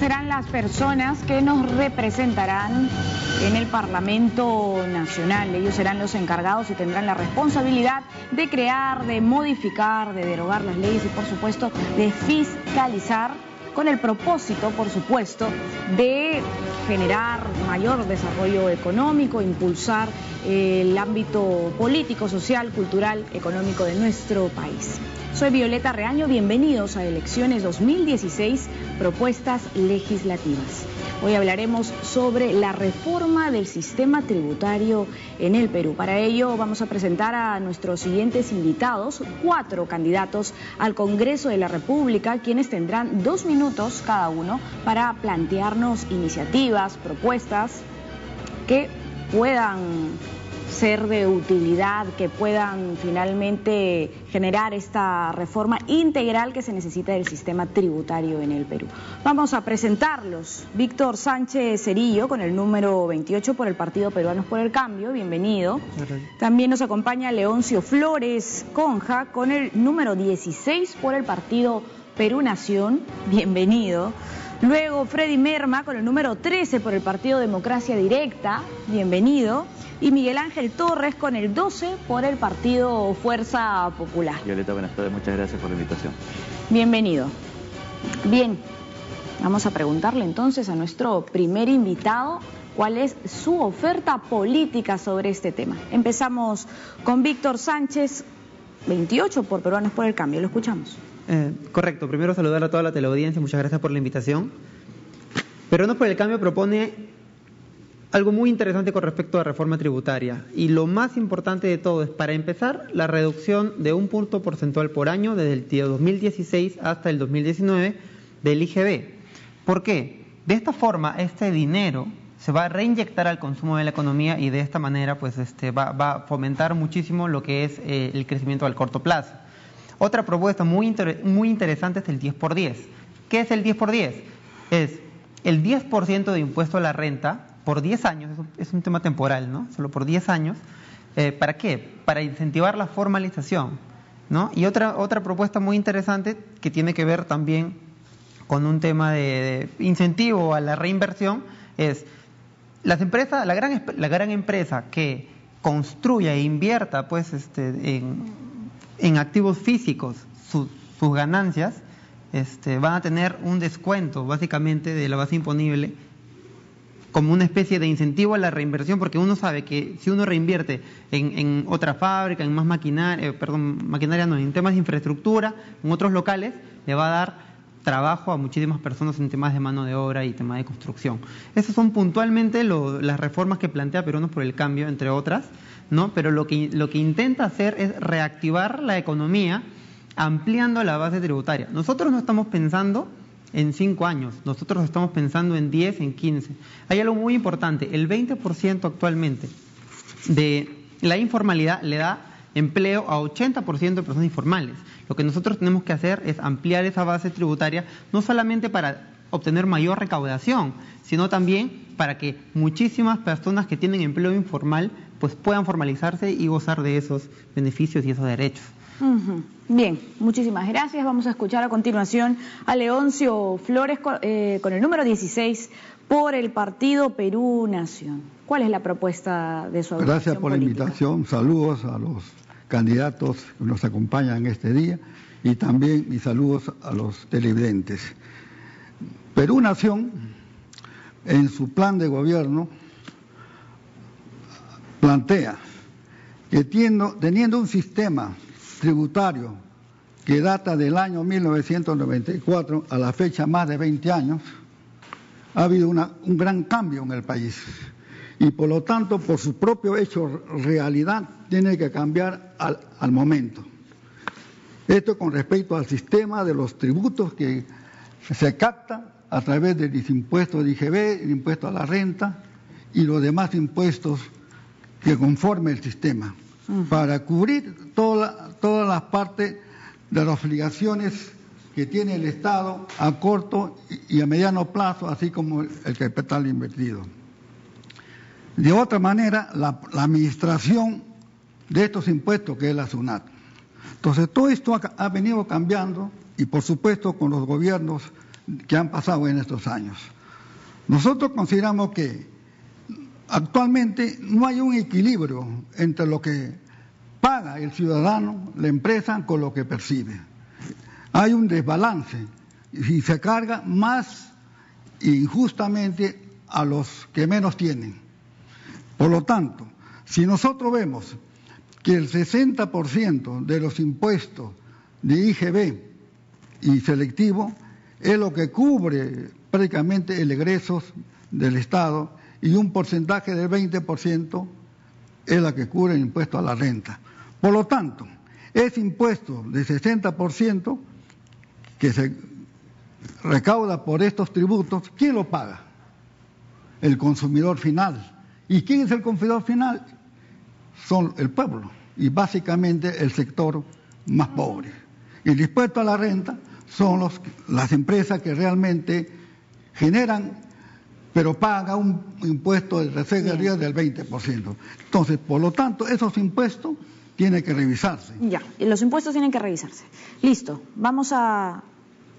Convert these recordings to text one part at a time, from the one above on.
serán las personas que nos representarán en el Parlamento Nacional. Ellos serán los encargados y tendrán la responsabilidad de crear, de modificar, de derogar las leyes y, por supuesto, de fiscalizar, con el propósito, por supuesto, de generar mayor desarrollo económico, impulsar el ámbito político, social, cultural, económico de nuestro país. Soy Violeta Reaño, bienvenidos a Elecciones 2016, propuestas legislativas. Hoy hablaremos sobre la reforma del sistema tributario en el Perú. Para ello vamos a presentar a nuestros siguientes invitados, 4 candidatos al Congreso de la República, quienes tendrán 2 minutos cada uno para plantearnos iniciativas, propuestas que puedan ser de utilidad, que puedan finalmente generar esta reforma integral que se necesita del sistema tributario en el Perú. Vamos a presentarlos. Víctor Sánchez Cerillo, con el número 28 por el Partido Peruanos por el Cambio, bienvenido. También nos acompaña Leoncio Flores Conja, con el número 16 por el Partido Perú Nación, bienvenido. Luego Freddy Merma, con el número 13 por el Partido Democracia Directa, bienvenido. Y Miguel Ángel Torres, con el 12 por el Partido Fuerza Popular. Violeta, buenas tardes, muchas gracias por la invitación. Bienvenido. Bien, vamos a preguntarle entonces a nuestro primer invitado cuál es su oferta política sobre este tema. Empezamos con Víctor Sánchez, 28 por Peruanos por el Cambio, lo escuchamos. Correcto, primero saludar a toda la teleaudiencia, muchas gracias por la invitación. Peruanos por el Cambio propone algo muy interesante con respecto a la reforma tributaria, y lo más importante de todo es, para empezar, la reducción de 1 punto porcentual por año desde el 2016 hasta el 2019 del IGB. ¿Por qué? De esta forma este dinero se va a reinyectar al consumo de la economía y de esta manera pues va a fomentar muchísimo lo que es el crecimiento al corto plazo. Otra propuesta muy interesante es el 10 por 10. ¿Qué es el 10 por 10? Es el 10% de impuesto a la renta por 10 años, es un tema temporal, ¿no? Solo por 10 años. ¿Para qué? Para incentivar la formalización, ¿no? Y otra propuesta muy interesante que tiene que ver también con un tema de incentivo a la reinversión es las empresas, la gran empresa que construya e invierta pues en activos físicos sus ganancias van a tener un descuento básicamente de la base imponible, como una especie de incentivo a la reinversión, porque uno sabe que si uno reinvierte en otra fábrica, en más maquinaria no, en temas de infraestructura, en otros locales, le va a dar trabajo a muchísimas personas en temas de mano de obra y temas de construcción. Esas son puntualmente las reformas que plantea Peruanos por el Cambio, entre otras, ¿no? Pero lo que intenta hacer es reactivar la economía ampliando la base tributaria. Nosotros no estamos pensando en 5 años, nosotros estamos pensando en 10, en 15. Hay algo muy importante, el 20% actualmente de la informalidad le da empleo a 80% de personas informales. Lo que nosotros tenemos que hacer es ampliar esa base tributaria, no solamente para obtener mayor recaudación, sino también para que muchísimas personas que tienen empleo informal pues puedan formalizarse y gozar de esos beneficios y esos derechos. Bien, muchísimas gracias. Vamos a escuchar a continuación a Leoncio Flores con el número 16 por el Partido Perú Nación. ¿Cuál es la propuesta de su agrupación Gracias por política? la invitación. Saludos a los candidatos que nos acompañan este día y también mis saludos a los televidentes. Perú Nación, en su plan de gobierno, plantea que teniendo un sistema tributario que data del año 1994 a la fecha más de 20 años, ha habido un gran cambio en el país y por lo tanto por su propio hecho realidad tiene que cambiar al momento. Esto con respecto al sistema de los tributos que se capta a través del impuesto de IGB, el impuesto a la renta y los demás impuestos que conforme el sistema, para cubrir todas las partes de las obligaciones que tiene el Estado a corto y a mediano plazo, así como el capital invertido. De otra manera, la administración de estos impuestos, que es la SUNAT. Entonces, todo esto ha venido cambiando y, por supuesto, con los gobiernos que han pasado en estos años. Nosotros consideramos que actualmente no hay un equilibrio entre lo que paga el ciudadano, la empresa, con lo que percibe. Hay un desbalance y se carga más injustamente a los que menos tienen. Por lo tanto, si nosotros vemos que el 60% de los impuestos de IGB y selectivo es lo que cubre prácticamente el egresos del Estado y un porcentaje del 20% es la que cubre el impuesto a la renta. Por lo tanto, ese impuesto de 60% que se recauda por estos tributos, ¿quién lo paga? El consumidor final. ¿Y quién es el consumidor final? Son el pueblo y básicamente el sector más pobre. Y el impuesto a la renta son las empresas que realmente generan, pero pagan un impuesto de reseguridad del 20%. Entonces, por lo tanto, esos impuestos tienen que revisarse. Ya, los impuestos tienen que revisarse. Listo, vamos a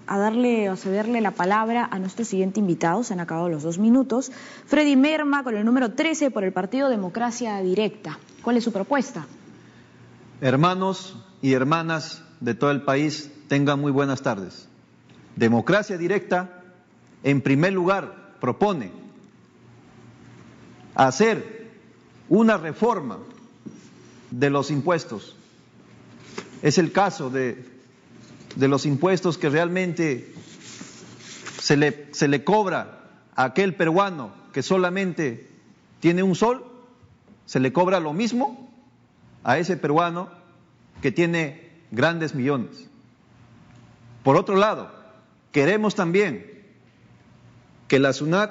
darle o cederle la palabra a nuestro siguiente invitado. Se han acabado los 2 minutos. Freddy Merma, con el número 13 por el Partido Democracia Directa. ¿Cuál es su propuesta? Hermanos y hermanas de todo el país, tengan muy buenas tardes. Democracia Directa, en primer lugar, propone hacer una reforma de los impuestos. Es el caso de los impuestos que realmente se le cobra a aquel peruano que solamente tiene un sol, se le cobra lo mismo a ese peruano que tiene grandes millones. Por otro lado, queremos también que la SUNAT,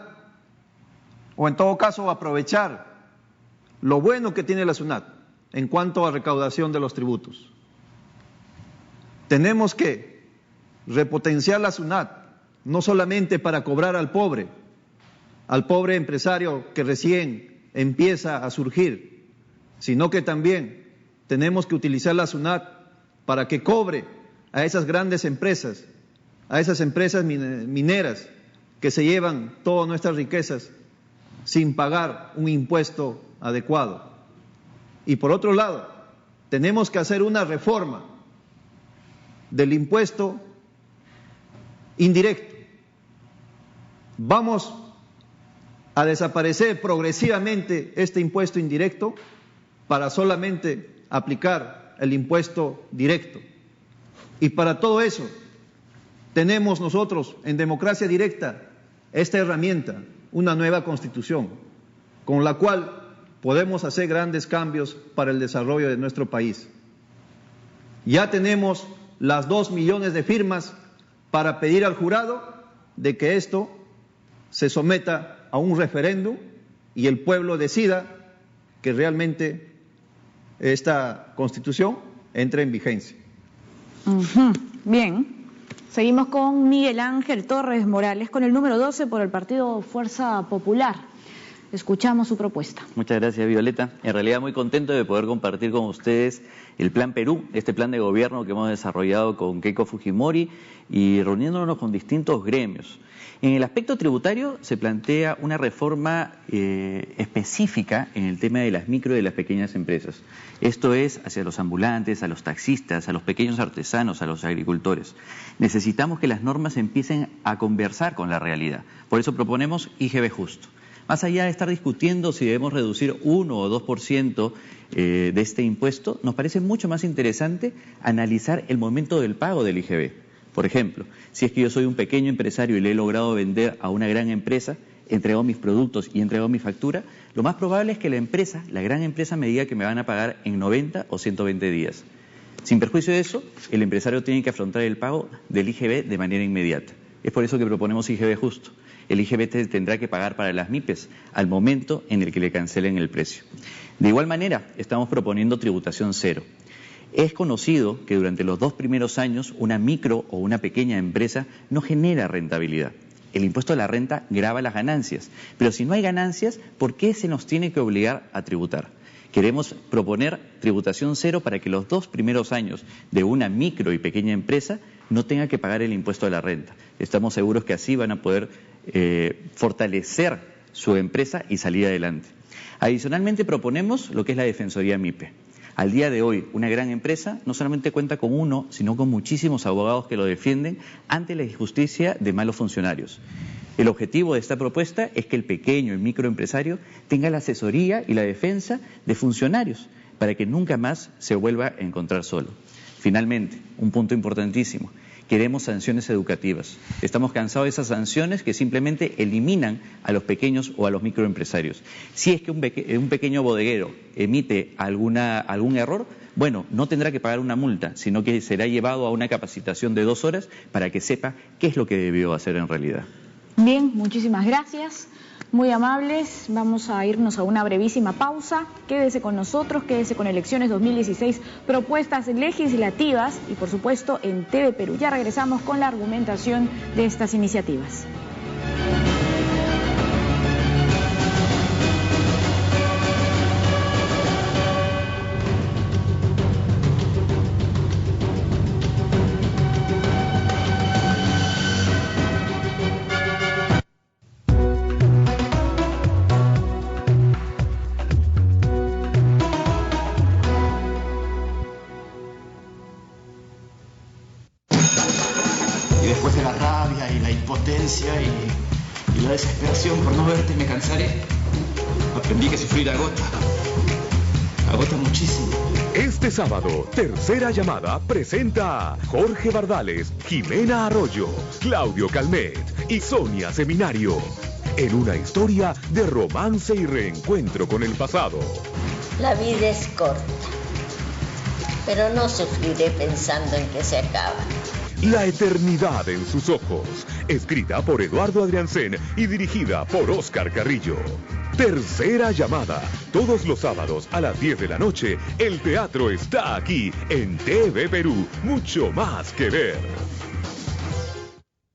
o en todo caso aprovechar lo bueno que tiene la SUNAT en cuanto a recaudación de los tributos. Tenemos que repotenciar la SUNAT, no solamente para cobrar al pobre empresario que recién empieza a surgir, sino que también tenemos que utilizar la SUNAT para que cobre a esas grandes empresas, a esas empresas mineras que se llevan todas nuestras riquezas sin pagar un impuesto adecuado. Y por otro lado, tenemos que hacer una reforma del impuesto indirecto. Vamos a desaparecer progresivamente este impuesto indirecto para solamente aplicar el impuesto directo. Y para todo eso tenemos nosotros en Democracia Directa esta herramienta, una nueva Constitución, con la cual podemos hacer grandes cambios para el desarrollo de nuestro país. Ya tenemos las 2 millones de firmas para pedir al jurado de que esto se someta a un referéndum y el pueblo decida que realmente esta Constitución entre en vigencia. Bien, seguimos con Miguel Ángel Torres Morales, con el número 12 por el Partido Fuerza Popular. Escuchamos su propuesta. Muchas gracias, Violeta. En realidad muy contento de poder compartir con ustedes el Plan Perú, este plan de gobierno que hemos desarrollado con Keiko Fujimori y reuniéndonos con distintos gremios. En el aspecto tributario se plantea una reforma específica en el tema de las micro y de las pequeñas empresas. Esto es hacia los ambulantes, a los taxistas, a los pequeños artesanos, a los agricultores. Necesitamos que las normas empiecen a conversar con la realidad. Por eso proponemos IGB justo. Más allá de estar discutiendo si debemos reducir 1 o 2% de este impuesto, nos parece mucho más interesante analizar el momento del pago del IGB. Por ejemplo, si es que yo soy un pequeño empresario y le he logrado vender a una gran empresa, entrego mis productos y entrego mi factura, lo más probable es que la gran empresa me diga que me van a pagar en 90 o 120 días. Sin perjuicio de eso, el empresario tiene que afrontar el pago del IGB de manera inmediata. Es por eso que proponemos IGB justo. El IGB tendrá que pagar para las MIPES al momento en el que le cancelen el precio. De igual manera, estamos proponiendo tributación cero. Es conocido que durante los 2 primeros años una micro o una pequeña empresa no genera rentabilidad. El impuesto a la renta grava las ganancias, pero si no hay ganancias, ¿por qué se nos tiene que obligar a tributar? Queremos proponer tributación cero para que los 2 primeros años de una micro y pequeña empresa no tenga que pagar el impuesto a la renta. Estamos seguros que así van a poder fortalecer su empresa y salir adelante. Adicionalmente proponemos lo que es la Defensoría MIPE. Al día de hoy, una gran empresa no solamente cuenta con uno, sino con muchísimos abogados que lo defienden ante la injusticia de malos funcionarios. El objetivo de esta propuesta es que el pequeño y microempresario tenga la asesoría y la defensa de funcionarios para que nunca más se vuelva a encontrar solo. Finalmente, un punto importantísimo. Queremos sanciones educativas. Estamos cansados de esas sanciones que simplemente eliminan a los pequeños o a los microempresarios. Si es que un pequeño bodeguero emite algún error, bueno, no tendrá que pagar una multa, sino que será llevado a una capacitación de 2 horas para que sepa qué es lo que debió hacer en realidad. Bien, muchísimas gracias. Muy amables, vamos a irnos a una brevísima pausa. Quédese con nosotros, quédese con Elecciones 2016, propuestas legislativas y por supuesto en TV Perú. Ya regresamos con la argumentación de estas iniciativas. Y la desesperación por no verte me cansaré. Aprendí que sufrir agota muchísimo. Este sábado, Tercera Llamada presenta a Jorge Bardales, Jimena Arroyo, Claudio Calmet y Sonia Seminario, en una historia de romance y reencuentro con el pasado. La vida es corta, pero no sufriré pensando en que se acaba. La eternidad en sus ojos, escrita por Eduardo Adriancén y dirigida por Óscar Carrillo. Tercera Llamada, todos los sábados a las 10 de la noche, el teatro está aquí en TV Perú, mucho más que ver.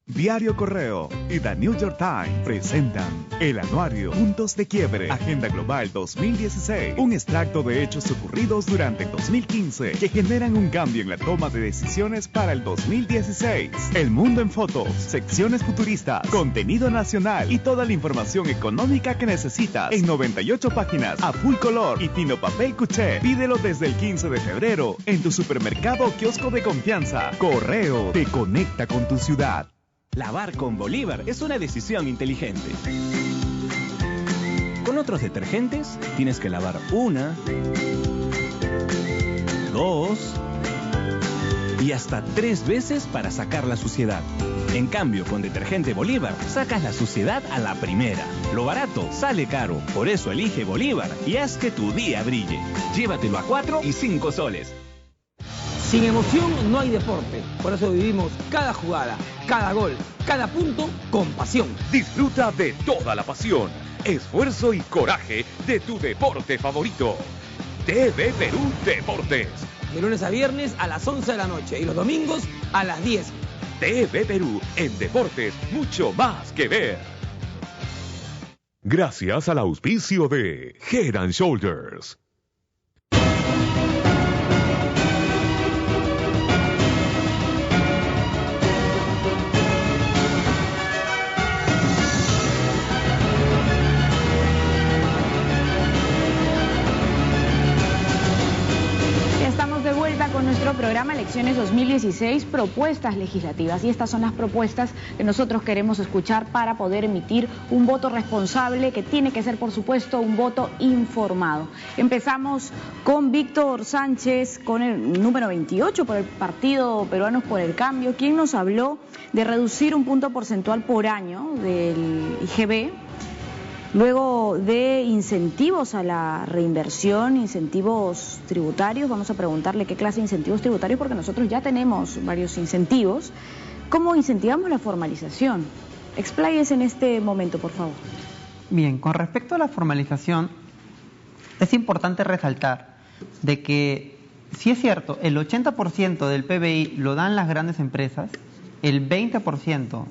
Diario Correo y The New York Times presentan el anuario Puntos de Quiebre, Agenda Global 2016, un extracto de hechos ocurridos durante el 2015 que generan un cambio en la toma de decisiones para el 2016. El mundo en fotos, secciones futuristas, contenido nacional y toda la información económica que necesitas en 98 páginas a full color y fino papel cuché. Pídelo desde el 15 de febrero en tu supermercado o kiosco de confianza. Correo te conecta con tu ciudad. Lavar con Bolívar es una decisión inteligente. Con otros detergentes tienes que lavar 1, 2 y hasta 3 veces para sacar la suciedad. En cambio, con detergente Bolívar sacas la suciedad a la primera. Lo barato sale caro, por eso elige Bolívar y haz que tu día brille. Llévatelo a 4 y 5 soles. Sin emoción no hay deporte, por eso vivimos cada jugada, cada gol, cada punto con pasión. Disfruta de toda la pasión, esfuerzo y coraje de tu deporte favorito. TV Perú Deportes. De lunes a viernes a las 11 de la noche y los domingos a las 10. TV Perú en deportes, mucho más que ver. Gracias al auspicio de Head & Shoulders. Con nuestro programa Elecciones 2016, propuestas legislativas, y estas son las propuestas que nosotros queremos escuchar para poder emitir un voto responsable que tiene que ser, por supuesto, un voto informado. Empezamos con Víctor Sánchez, con el número 28 por el Partido Peruanos por el Cambio, quien nos habló de reducir un punto porcentual por año del IGB. Luego de incentivos a la reinversión, incentivos tributarios, vamos a preguntarle qué clase de incentivos tributarios, porque nosotros ya tenemos varios incentivos. ¿Cómo incentivamos la formalización? Expláyese en este momento, por favor. Bien, con respecto a la formalización, es importante resaltar de que, si es cierto, el 80% del PBI lo dan las grandes empresas, el 20%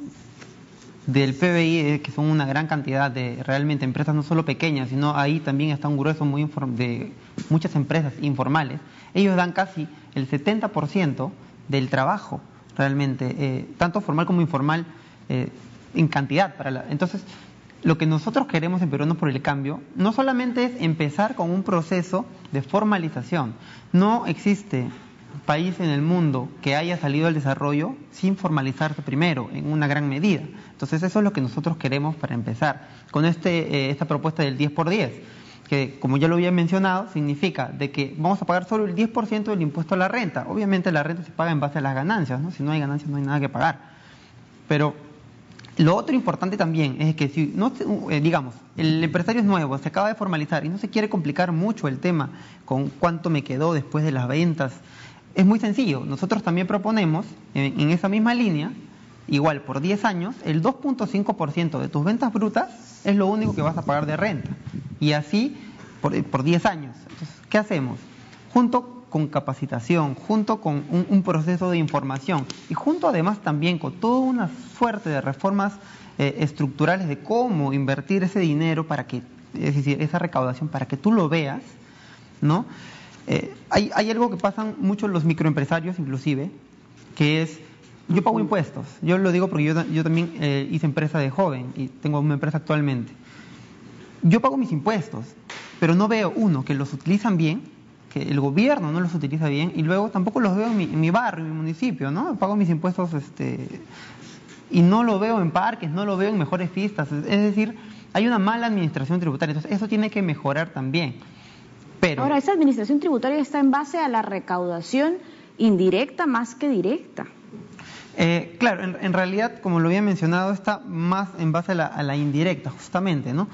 del PBI, que son una gran cantidad de realmente empresas no solo pequeñas, sino ahí también está un grueso de muchas empresas informales. Ellos dan casi el 70% del trabajo realmente, tanto formal como informal, en cantidad. Entonces, lo que nosotros queremos en Peruanos por el Cambio no solamente es empezar con un proceso de formalización. No existe país en el mundo que haya salido al desarrollo sin formalizarse primero, en una gran medida. Entonces, eso es lo que nosotros queremos para empezar. Con esta propuesta del 10x10, que, como ya lo había mencionado, significa de que vamos a pagar solo el 10% del impuesto a la renta. Obviamente la renta se paga en base a las ganancias, ¿no? Si no hay ganancias no hay nada que pagar. Pero lo otro importante también es que si, digamos, el empresario es nuevo, se acaba de formalizar y no se quiere complicar mucho el tema con cuánto me quedó después de las ventas, es muy sencillo. Nosotros también proponemos, en esa misma línea, igual por 10 años, el 2.5% de tus ventas brutas es lo único que vas a pagar de renta. Y así por 10 años. Entonces, ¿qué hacemos? Junto con capacitación, junto con un proceso de información y junto además también con toda una suerte de reformas estructurales de cómo invertir ese dinero para que, es decir, esa recaudación para que tú lo veas, ¿no? Hay algo que pasan mucho los microempresarios inclusive, que es, yo pago impuestos. Yo lo digo porque yo también hice empresa de joven y tengo una empresa actualmente. Yo pago mis impuestos, pero no veo, uno, que los utilizan bien, que el gobierno no los utiliza bien, y luego tampoco los veo en mi barrio, en mi municipio, ¿no? Pago mis impuestos y no lo veo en parques, no lo veo en mejores fiestas. Es decir, hay una mala administración tributaria. Entonces, eso tiene que mejorar también. Pero ahora, esa administración tributaria está en base a la recaudación indirecta más que directa. Claro, en realidad, como lo había mencionado, está más en base a la indirecta, justamente, ¿no?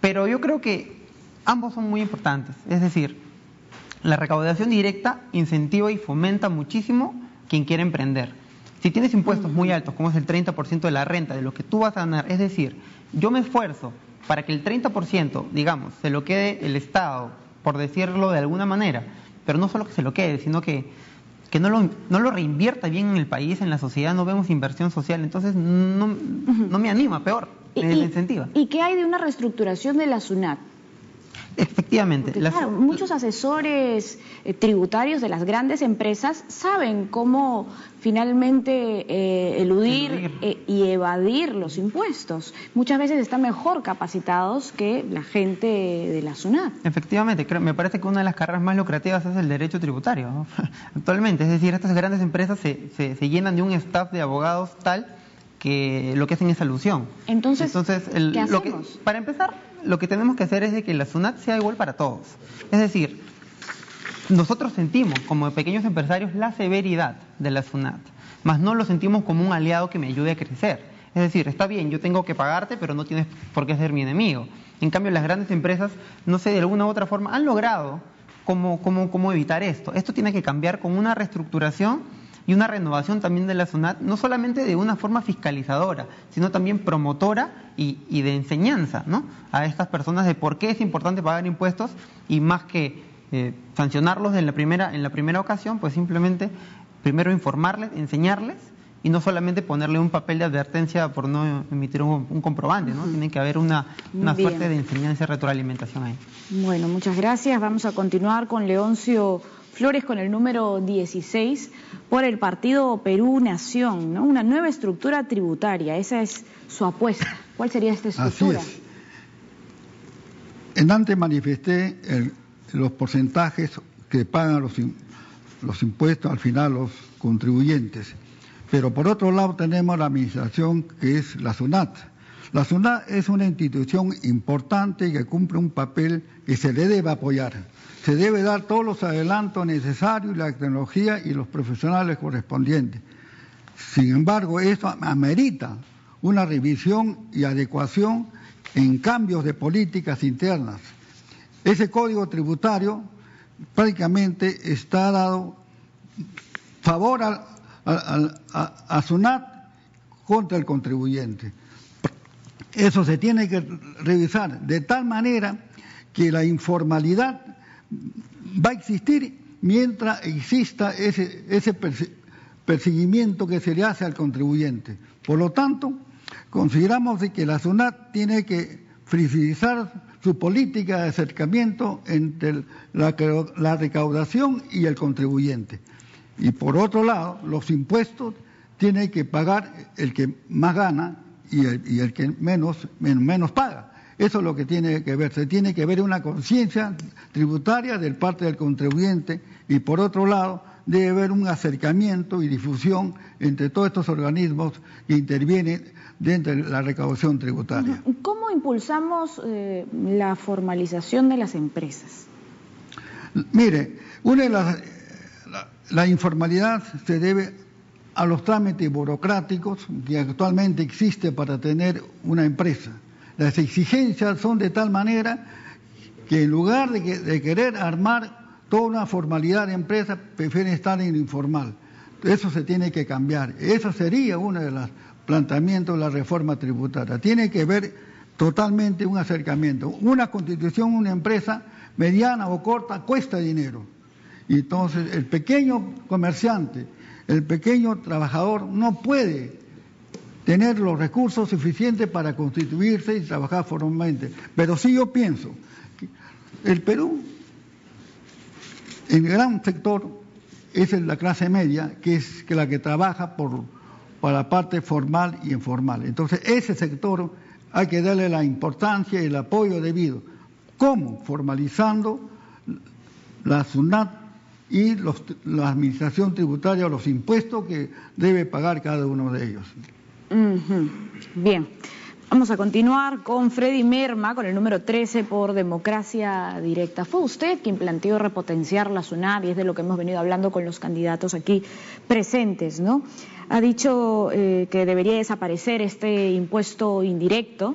Pero yo creo que ambos son muy importantes. Es decir, la recaudación directa incentiva y fomenta muchísimo quien quiere emprender. Si tienes impuestos muy altos, como es el 30% de la renta, de lo que tú vas a ganar, es decir, yo me esfuerzo para que el 30%, digamos, se lo quede el Estado, por decirlo de alguna manera, pero no solo que se lo quede, sino que no lo reinvierta bien en el país, en la sociedad, no vemos inversión social, entonces no me anima, peor, me incentiva. ¿Y qué hay de una reestructuración de la SUNAT? Efectivamente. Claro, muchos asesores tributarios de las grandes empresas saben cómo finalmente eludir y evadir los impuestos. Muchas veces están mejor capacitados que la gente de la SUNAT. Efectivamente, me parece que una de las carreras más lucrativas es el derecho tributario, ¿no? Actualmente. Es decir, estas grandes empresas se llenan de un staff de abogados tal que lo que hacen es alusión. Entonces ¿qué hacemos? Para empezar, lo que tenemos que hacer es de que la SUNAT sea igual para todos. Es decir, nosotros sentimos como pequeños empresarios la severidad de la SUNAT, mas no lo sentimos como un aliado que me ayude a crecer. Es decir, está bien, yo tengo que pagarte, pero no tienes por qué ser mi enemigo. En cambio, las grandes empresas, no sé, de alguna u otra forma, han logrado cómo evitar esto. Esto tiene que cambiar con una reestructuración y una renovación también de la SUNAT, no solamente de una forma fiscalizadora, sino también promotora y de enseñanza, ¿no?, a estas personas de por qué es importante pagar impuestos, y más que sancionarlos en la primera ocasión, pues simplemente primero informarles, enseñarles, y no solamente ponerle un papel de advertencia por no emitir un comprobante, ¿no? Tiene que haber una suerte de enseñanza y retroalimentación ahí. Bueno, muchas gracias. Vamos a continuar con Leoncio Flores con el número 16 por el partido Perú Nación, ¿no? Una nueva estructura tributaria, esa es su apuesta. ¿Cuál sería esta estructura? Así es. En antes manifesté los porcentajes que pagan los impuestos al final los contribuyentes, pero por otro lado tenemos la administración que es la SUNAT. La SUNAT es una institución importante que cumple un papel que se le debe apoyar. Se debe dar todos los adelantos necesarios, la tecnología y los profesionales correspondientes. Sin embargo, esto amerita una revisión y adecuación en cambios de políticas internas. Ese código tributario prácticamente está dado favor a SUNAT contra el contribuyente. Eso se tiene que revisar de tal manera que la informalidad va a existir mientras exista ese perseguimiento que se le hace al contribuyente. Por lo tanto, consideramos que la SUNAT tiene que flexibilizar su política de acercamiento entre la recaudación y el contribuyente. Y por otro lado, los impuestos tiene que pagar el que más gana y el que menos paga. Eso es lo que tiene que ver. Se tiene que ver una conciencia tributaria de parte del contribuyente y, por otro lado, debe haber un acercamiento y difusión entre todos estos organismos que intervienen dentro de la recaudación tributaria. ¿Cómo impulsamos la formalización de las empresas? Mire, la informalidad se debe a los trámites burocráticos que actualmente existen para tener una empresa. Las exigencias son de tal manera que en lugar de querer armar toda una formalidad de empresa, prefieren estar en lo informal. Eso se tiene que cambiar. Eso sería uno de los planteamientos de la reforma tributaria. Tiene que ver totalmente un acercamiento. Una constitución, una empresa mediana o corta cuesta dinero. Y entonces el pequeño comerciante, el pequeño trabajador no puede tener los recursos suficientes para constituirse y trabajar formalmente. Pero sí yo pienso que el Perú, el gran sector es la clase media, que es la que trabaja para la parte formal y informal. Entonces ese sector hay que darle la importancia y el apoyo debido. ¿Cómo? Formalizando la SUNAT y la administración tributaria o los impuestos que debe pagar cada uno de ellos. Bien, vamos a continuar con Freddy Merma, con el número 13 por Democracia Directa. Fue usted quien planteó repotenciar la SUNAT y es de lo que hemos venido hablando con los candidatos aquí presentes, ¿no? Ha dicho que debería desaparecer este impuesto indirecto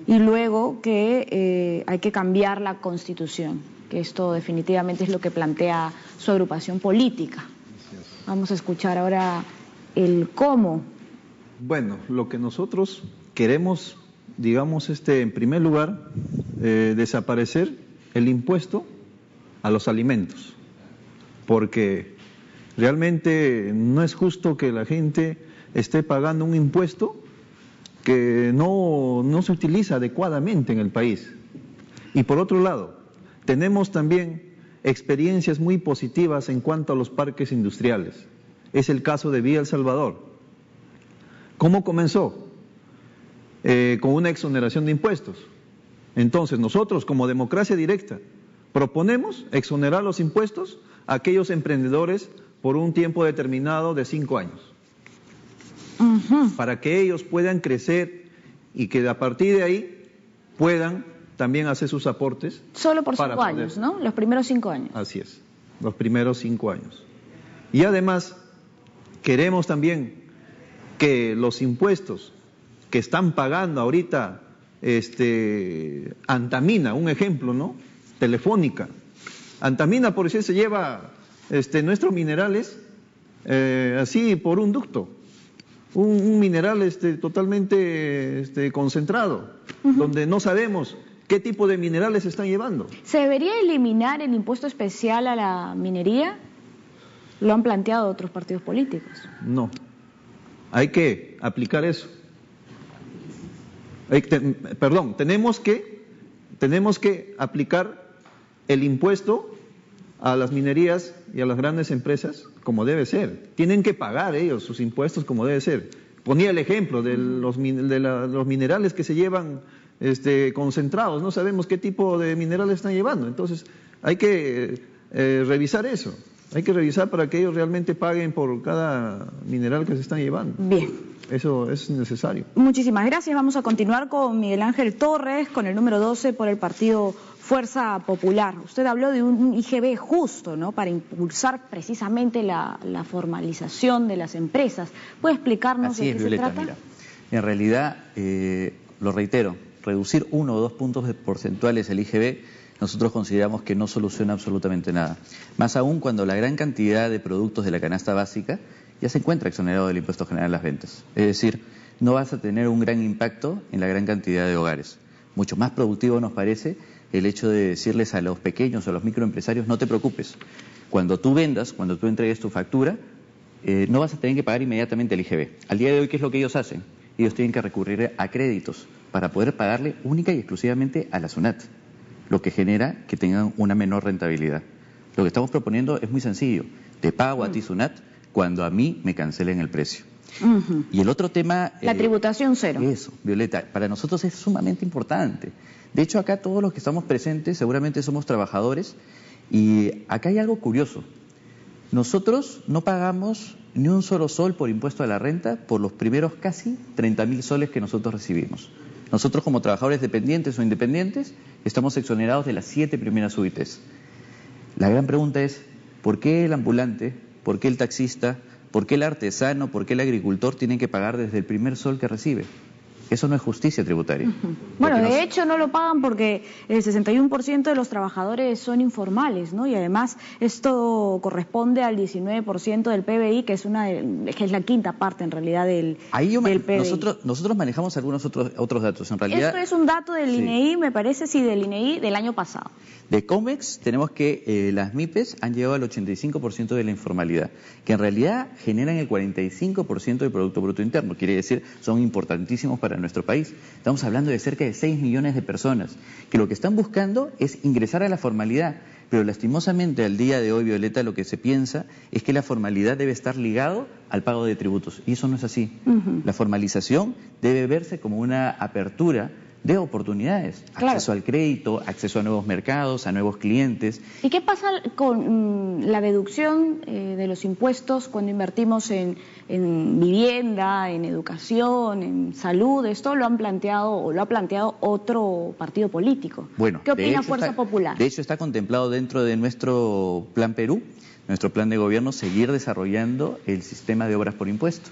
y luego que hay que cambiar la Constitución, que esto definitivamente es lo que plantea su agrupación política. Vamos a escuchar ahora el cómo. Bueno, lo que nosotros queremos, digamos, en primer lugar, desaparecer el impuesto a los alimentos, porque realmente no es justo que la gente esté pagando un impuesto que no se utiliza adecuadamente en el país. Y por otro lado, tenemos también experiencias muy positivas en cuanto a los parques industriales. Es el caso de Villa El Salvador. ¿Cómo comenzó? Con una exoneración de impuestos. Entonces, nosotros como Democracia Directa proponemos exonerar los impuestos a aquellos emprendedores por un tiempo determinado de 5 años. Para que ellos puedan crecer y que a partir de ahí puedan también hacer sus aportes. Solo por 5 años, ¿no? Los primeros 5 años. Así es, los primeros 5 años. Y además, queremos también que los impuestos que están pagando ahorita, Antamina, un ejemplo, ¿no? Telefónica. Antamina, por decir, se lleva nuestros minerales así por un ducto. Un mineral totalmente concentrado, donde no sabemos qué tipo de minerales se están llevando. ¿Se debería eliminar el impuesto especial a la minería? Lo han planteado otros partidos políticos. No, hay que aplicar eso. Tenemos que aplicar el impuesto a las minerías y a las grandes empresas como debe ser. Tienen que pagar ellos sus impuestos como debe ser. Ponía el ejemplo de los minerales que se llevan concentrados. No sabemos qué tipo de minerales están llevando. Entonces hay que revisar eso. Hay que revisar para que ellos realmente paguen por cada mineral que se están llevando. Bien. Eso es necesario. Muchísimas gracias. Vamos a continuar con Miguel Ángel Torres, con el número 12 por el partido Fuerza Popular. Usted habló de un IGB justo, ¿no?, para impulsar precisamente la formalización de las empresas. ¿Puede explicarnos de qué se trata? Mira, en realidad, lo reitero, reducir 1 o 2 puntos porcentuales el IGB nosotros consideramos que no soluciona absolutamente nada. Más aún cuando la gran cantidad de productos de la canasta básica ya se encuentra exonerado del impuesto general a las ventas. Es decir, no vas a tener un gran impacto en la gran cantidad de hogares. Mucho más productivo nos parece el hecho de decirles a los pequeños o a los microempresarios, no te preocupes, cuando tú vendas, cuando tú entregues tu factura, no vas a tener que pagar inmediatamente el IGB. Al día de hoy, ¿qué es lo que ellos hacen? Ellos tienen que recurrir a créditos para poder pagarle única y exclusivamente a la SUNAT, lo que genera que tengan una menor rentabilidad. Lo que estamos proponiendo es muy sencillo, te pago a ti SUNAT cuando a mí me cancelen el precio. Y el otro tema... La tributación cero. Eso, Violeta, para nosotros es sumamente importante. De hecho, acá todos los que estamos presentes seguramente somos trabajadores y acá hay algo curioso. Nosotros no pagamos ni un solo sol por impuesto a la renta por los primeros casi 30.000 soles que nosotros recibimos. Nosotros como trabajadores dependientes o independientes estamos exonerados de las 7 primeras UITs. La gran pregunta es, ¿por qué el ambulante, por qué el taxista, por qué el artesano, por qué el agricultor tienen que pagar desde el primer sol que recibe? Eso no es justicia tributaria. Bueno, de hecho no lo pagan porque el 61% de los trabajadores son informales, ¿no? Y además esto corresponde al 19% del PBI, que es la quinta parte en realidad del PBI. Nosotros manejamos algunos otros datos. En realidad, esto es un dato del INEI, me parece, del INEI del año pasado. De COMEX tenemos que las MIPES han llegado al 85% de la informalidad, que en realidad generan el 45% del Producto Bruto Interno. Quiere decir, son importantísimos para nuestro país. Estamos hablando de cerca de 6 millones de personas que lo que están buscando es ingresar a la formalidad, pero lastimosamente al día de hoy, Violeta, lo que se piensa es que la formalidad debe estar ligado al pago de tributos, y eso no es así. La formalización debe verse como una apertura de oportunidades, acceso al crédito, acceso a nuevos mercados, a nuevos clientes. ¿Y qué pasa con la deducción de los impuestos cuando invertimos en vivienda, en educación, en salud? Esto lo han planteado o lo ha planteado otro partido político. Bueno, ¿qué opina Fuerza Popular? De hecho está contemplado dentro de nuestro Plan Perú, nuestro plan de gobierno, seguir desarrollando el sistema de obras por impuesto.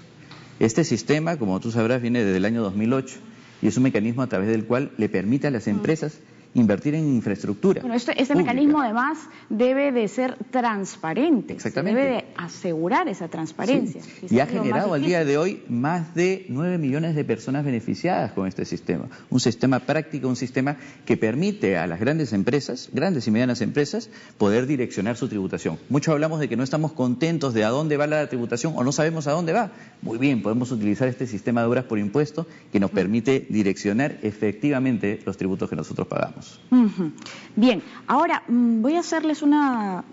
Este sistema, como tú sabrás, viene desde el año 2008. Y es un mecanismo a través del cual le permite a las empresas invertir en infraestructura. Bueno, este mecanismo además debe de ser transparente. Exactamente. Se debe de asegurar esa transparencia. Sí. Y ha generado al día de hoy más de 9 millones de personas beneficiadas con este sistema. Un sistema práctico, un sistema que permite a las grandes empresas, grandes y medianas empresas, poder direccionar su tributación. Muchos hablamos de que no estamos contentos de a dónde va la tributación o no sabemos a dónde va. Muy bien, podemos utilizar este sistema de obras por impuesto que nos permite direccionar efectivamente los tributos que nosotros pagamos. Bien, ahora voy a hacerles una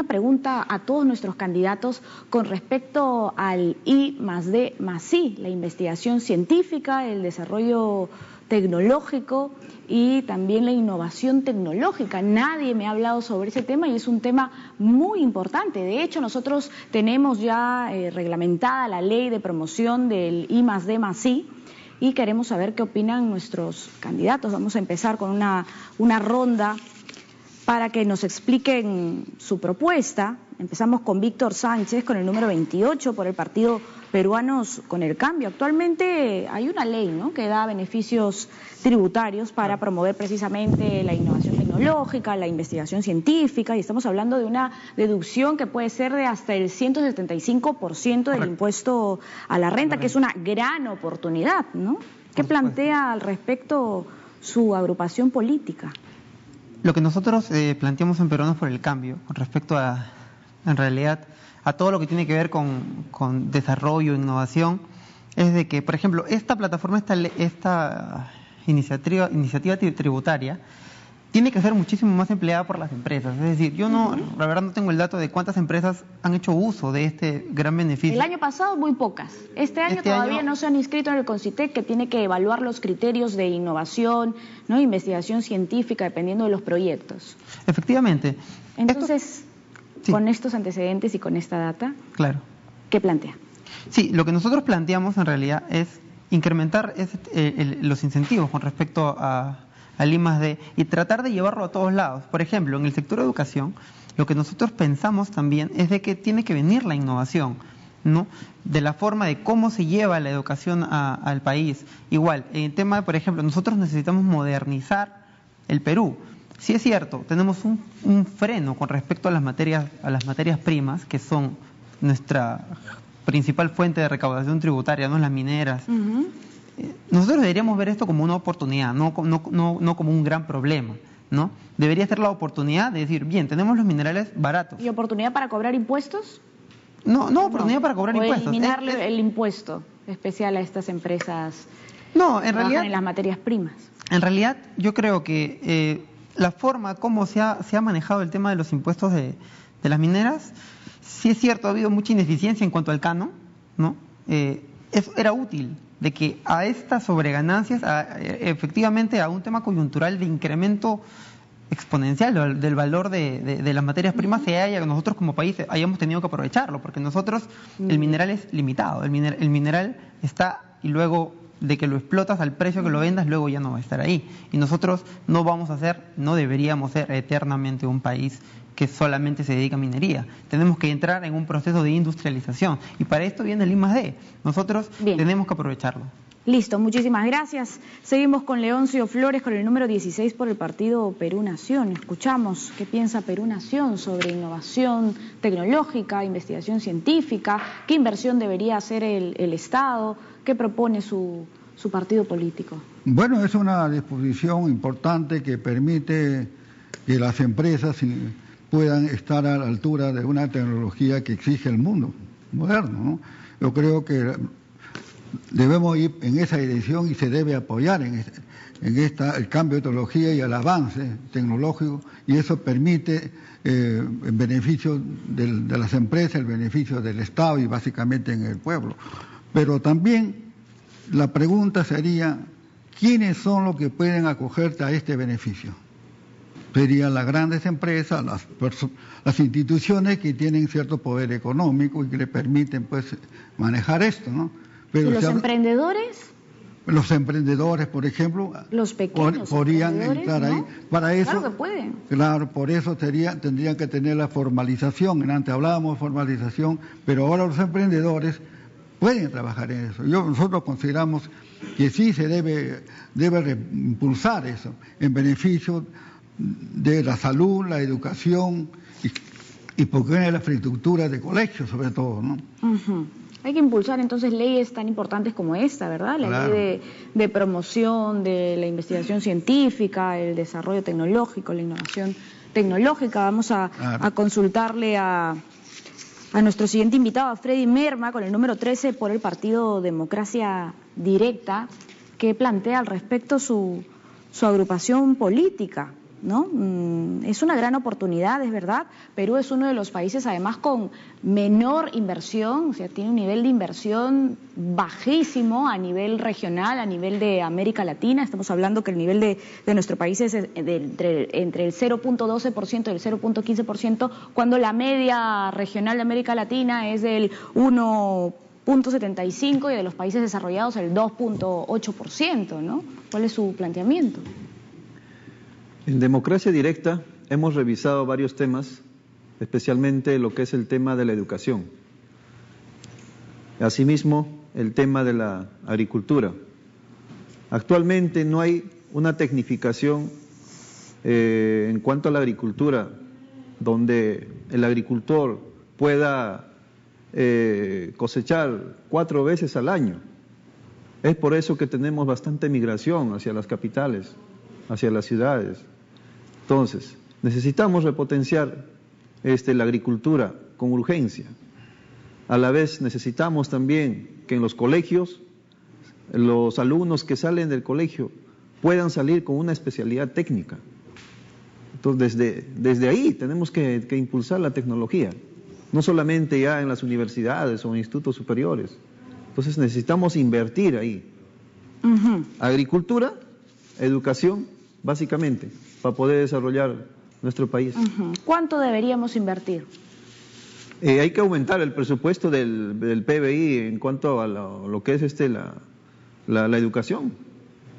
pregunta a todos nuestros candidatos con respecto al I+D+I, la investigación científica, el desarrollo tecnológico y también la innovación tecnológica. Nadie me ha hablado sobre ese tema y es un tema muy importante. De hecho, nosotros tenemos ya reglamentada la ley de promoción del I+D+I, y queremos saber qué opinan nuestros candidatos. Vamos a empezar con una ronda para que nos expliquen su propuesta. Empezamos con Víctor Sánchez, con el número 28, por el partido Peruanos con el Cambio. Actualmente hay una ley, ¿no?, que da beneficios tributarios para promover precisamente la innovación tecnológica, la investigación científica, y estamos hablando de una deducción que puede ser de hasta el 175% del impuesto a la renta, que es una gran oportunidad, ¿no? ¿Qué plantea al respecto su agrupación política? Lo que nosotros planteamos en Peruanos por el Cambio, con respecto en realidad, a todo lo que tiene que ver con desarrollo, innovación, es de que, por ejemplo, esta plataforma, esta iniciativa tributaria, tiene que ser muchísimo más empleada por las empresas. Es decir, yo la verdad no tengo el dato de cuántas empresas han hecho uso de este gran beneficio. El año pasado muy pocas. Este año todavía no se han inscrito en el CONCITEC, que tiene que evaluar los criterios de innovación, ¿no?, investigación científica, dependiendo de los proyectos. Efectivamente. Entonces, con estos antecedentes y con esta data, claro, ¿qué plantea? Sí, lo que nosotros planteamos en realidad es incrementar los incentivos con respecto al I+D y tratar de llevarlo a todos lados. Por ejemplo, en el sector de educación, lo que nosotros pensamos también es de que tiene que venir la innovación, ¿no?, de la forma de cómo se lleva la educación al país. Igual, en el tema, por ejemplo, nosotros necesitamos modernizar el Perú. Sí es cierto, tenemos un freno con respecto a las materias primas, que son nuestra principal fuente de recaudación tributaria, ¿no?, las mineras. Nosotros deberíamos ver esto como una oportunidad, no como un gran problema, ¿no? Debería ser la oportunidad de decir, bien, tenemos los minerales baratos. ¿Y oportunidad para cobrar impuestos? No, oportunidad para cobrar impuestos. Eliminarle el impuesto especial a estas empresas que trabajan en las materias primas. En realidad, yo creo que la forma como se ha manejado el tema de los impuestos de las mineras, sí es cierto, ha habido mucha ineficiencia en cuanto al canon, ¿no? eso era útil, de que a estas sobreganancias, efectivamente a un tema coyuntural de incremento exponencial del valor de las materias primas, nosotros como país hayamos tenido que aprovecharlo, porque nosotros el mineral es limitado, el mineral está, y luego de que lo explotas al precio que lo vendas, luego ya no va a estar ahí. Y nosotros no deberíamos ser eternamente un país que solamente se dedica a minería. Tenemos que entrar en un proceso de industrialización, y para esto viene el I+D. Nosotros tenemos que aprovecharlo. Listo, muchísimas gracias. Seguimos con Leoncio Flores, con el número 16 por el partido Perú Nación. Escuchamos qué piensa Perú Nación sobre innovación tecnológica, investigación científica, qué inversión debería hacer el Estado, qué propone su partido político. Bueno, es una disposición importante que permite que las empresas puedan estar a la altura de una tecnología que exige el mundo moderno, ¿no? Yo creo que debemos ir en esa dirección y se debe apoyar en el cambio de tecnología y el avance tecnológico, y eso permite el beneficio de las empresas, el beneficio del Estado y básicamente en el pueblo. Pero también la pregunta sería, ¿quiénes son los que pueden acogerse a este beneficio? Serían las grandes empresas, las instituciones que tienen cierto poder económico y que le permiten pues manejar esto, ¿no? Pero ¿y los emprendedores? Los emprendedores, por ejemplo, los pequeños podrían entrar, ¿no?, ahí. Para eso, claro que pueden. Claro, por eso tendrían que tener la formalización. Antes hablábamos de formalización, pero ahora los emprendedores pueden trabajar en eso. Nosotros consideramos que sí se debe impulsar eso en beneficio de la salud, la educación y porque la infraestructura de colegios, sobre todo, ¿no? Hay que impulsar entonces leyes tan importantes como esta, ¿verdad? La ley de promoción de la investigación científica, el desarrollo tecnológico, la innovación tecnológica. Vamos a consultarle a nuestro siguiente invitado, a Freddy Merma, con el número 13 por el partido Democracia Directa, que plantea al respecto su agrupación política, ¿no? Es una gran oportunidad, es verdad. Perú es uno de los países además con menor inversión, o sea, tiene un nivel de inversión bajísimo a nivel regional, a nivel de América Latina. Estamos hablando que el nivel de nuestro país es entre el 0.12% y el 0.15%, cuando la media regional de América Latina es del 1.75% y de los países desarrollados el 2.8%, ¿no? ¿Cuál es su planteamiento? En Democracia Directa hemos revisado varios temas, especialmente lo que es el tema de la educación. Asimismo, el tema de la agricultura. Actualmente no hay una tecnificación en cuanto a la agricultura, donde el agricultor pueda cosechar 4 veces al año. Es por eso que tenemos bastante migración hacia las capitales, hacia las ciudades. Entonces, necesitamos repotenciar la agricultura con urgencia. A la vez necesitamos también que en los colegios, los alumnos que salen del colegio puedan salir con una especialidad técnica. Entonces, desde ahí tenemos que impulsar la tecnología, no solamente ya en las universidades o en institutos superiores. Entonces necesitamos invertir ahí. Agricultura, educación, básicamente, para poder desarrollar nuestro país. ¿Cuánto deberíamos invertir? Hay que aumentar el presupuesto del PBI en cuanto a lo que es la educación.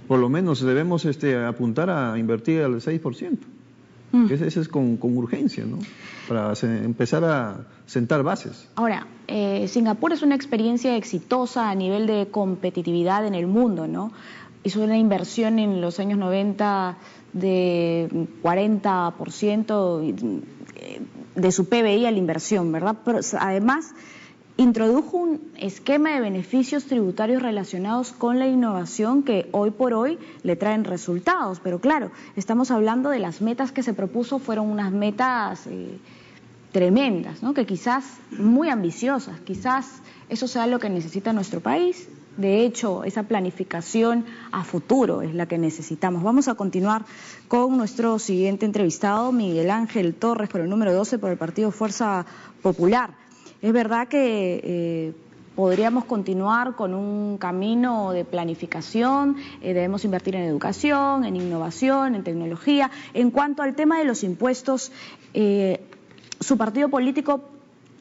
Por lo menos debemos apuntar a invertir al 6%. Eso es con urgencia, ¿no? Para empezar a sentar bases. Ahora, Singapur es una experiencia exitosa a nivel de competitividad en el mundo, ¿no? Hizo una inversión en los años 90 de 40% de su PBI a la inversión, ¿verdad? Pero además introdujo un esquema de beneficios tributarios relacionados con la innovación que hoy por hoy le traen resultados. Pero claro, estamos hablando de las metas que se propuso, fueron unas metas tremendas, ¿no? Que quizás muy ambiciosas, quizás eso sea lo que necesita nuestro país. De hecho, esa planificación a futuro es la que necesitamos. Vamos a continuar con nuestro siguiente entrevistado, Miguel Ángel Torres, por el número 12 por el partido Fuerza Popular. Es verdad que podríamos continuar con un camino de planificación, debemos invertir en educación, en innovación, en tecnología. En cuanto al tema de los impuestos, su partido político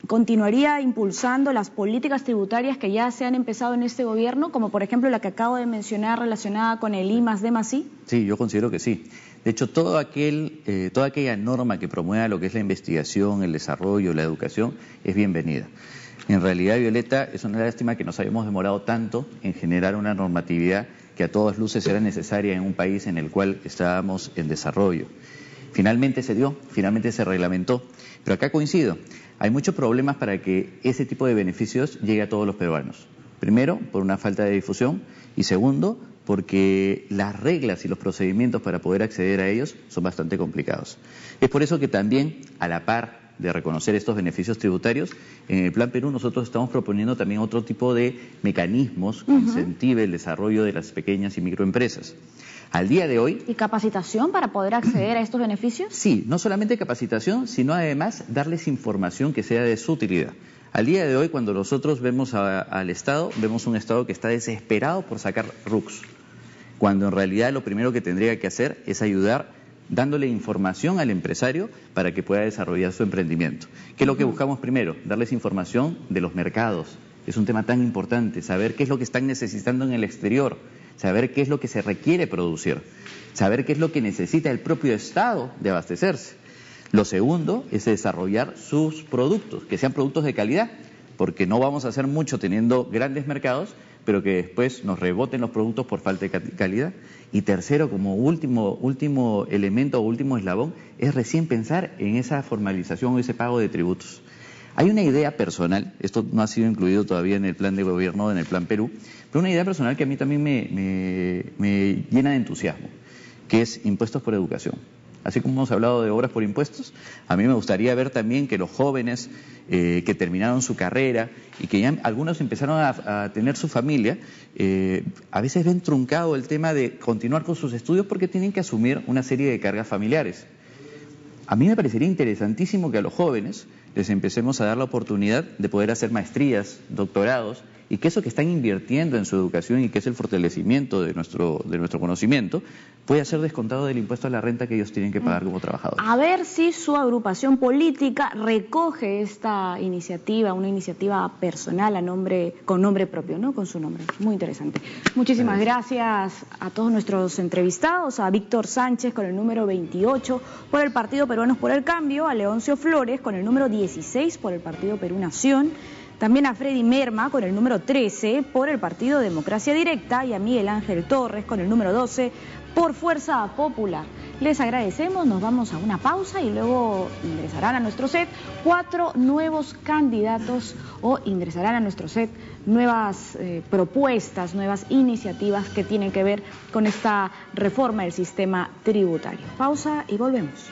continuaría impulsando las políticas tributarias que ya se han empezado en este gobierno, como por ejemplo la que acabo de mencionar relacionada con el I+D+I. Sí, yo considero que sí. De hecho, toda aquella norma que promueva lo que es la investigación, el desarrollo, la educación, es bienvenida. En realidad, Violeta, es una lástima que nos hayamos demorado tanto en generar una normatividad que a todas luces era necesaria en un país en el cual estábamos en desarrollo. Finalmente se dio, finalmente se reglamentó, pero acá coincido, hay muchos problemas para que ese tipo de beneficios llegue a todos los peruanos. Primero, por una falta de difusión, y segundo, porque las reglas y los procedimientos para poder acceder a ellos son bastante complicados. Es por eso que también, a la par de reconocer estos beneficios tributarios, en el Plan Perú nosotros estamos proponiendo también otro tipo de mecanismos que incentive el desarrollo de las pequeñas y microempresas. Al día de hoy... ¿Y capacitación para poder acceder a estos beneficios? Sí, no solamente capacitación, sino además darles información que sea de su utilidad. Al día de hoy, cuando nosotros vemos al Estado, vemos un Estado que está desesperado por sacar RUCs, cuando en realidad lo primero que tendría que hacer es ayudar dándole información al empresario para que pueda desarrollar su emprendimiento. ¿Qué es lo que buscamos primero? Darles información de los mercados. Es un tema tan importante, saber qué es lo que están necesitando en el exterior, saber qué es lo que se requiere producir, saber qué es lo que necesita el propio Estado de abastecerse. Lo segundo es desarrollar sus productos, que sean productos de calidad, porque no vamos a hacer mucho teniendo grandes mercados, pero que después nos reboten los productos por falta de calidad. Y tercero, como último elemento o último eslabón, es recién pensar en esa formalización o ese pago de tributos. Hay una idea personal, esto no ha sido incluido todavía en el plan de gobierno, en el Plan Perú, pero una idea personal que a mí también me llena de entusiasmo, que es impuestos por educación. Así como hemos hablado de obras por impuestos, a mí me gustaría ver también que los jóvenes que terminaron su carrera y que ya algunos empezaron a tener su familia, a veces ven truncado el tema de continuar con sus estudios porque tienen que asumir una serie de cargas familiares. A mí me parecería interesantísimo que a los jóvenes les empecemos a dar la oportunidad de poder hacer maestrías, doctorados, y que eso que están invirtiendo en su educación y que es el fortalecimiento de nuestro conocimiento, pueda ser descontado del impuesto a la renta que ellos tienen que pagar como trabajadores. A ver si su agrupación política recoge esta iniciativa, una iniciativa personal con nombre propio, ¿no? Con su nombre. Muy interesante. Muchísimas gracias a todos nuestros entrevistados, a Víctor Sánchez con el número 28 por el Partido Peruanos por el Cambio, a Leoncio Flores con el número 16 por el Partido Perú Nación, también a Freddy Merma con el número 13 por el Partido Democracia Directa y a Miguel Ángel Torres con el número 12 por Fuerza Popular. Les agradecemos, nos vamos a una pausa y luego ingresarán a nuestro set 4 nuevos candidatos o ingresarán a nuestro set nuevas propuestas, nuevas iniciativas que tienen que ver con esta reforma del sistema tributario. Pausa y volvemos.